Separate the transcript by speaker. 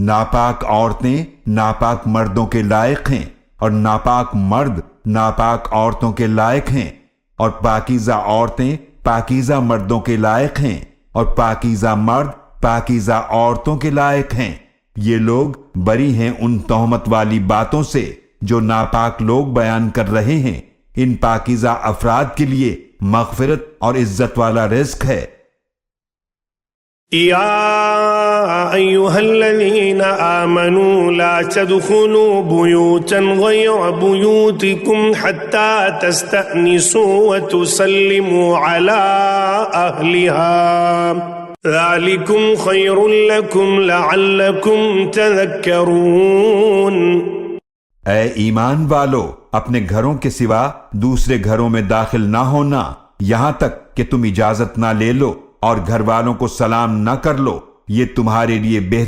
Speaker 1: ناپاک عورتیں ناپاک مردوں کے لائق ہیں اور ناپاک مرد ناپاک عورتوں کے لائق ہیں، اور پاکیزہ عورتیں پاکیزہ مردوں کے لائق ہیں اور پاکیزہ مرد پاکیزہ عورتوں کے لائق ہیں۔ یہ لوگ بری ہیں ان تہمت والی باتوں سے جو ناپاک لوگ بیان کر رہے ہیں۔ ان پاکیزہ افراد کے لیے مغفرت اور عزت والا رزق ہے۔
Speaker 2: يا أيها الذين آمنوا لا تدخلوا بيوتا غير بيوتكم حتى تستأنسوا وتسلموا على أهلها ذلكم خير لكم لعلكم تذكرون۔
Speaker 1: اے ایمان والو، اپنے گھروں کے سوا دوسرے گھروں میں داخل نہ ہونا یہاں تک کہ تم اجازت نہ لے لو، اور گھر والوں کو سلام نہ کر لو، یہ تمہارے لیے بہتر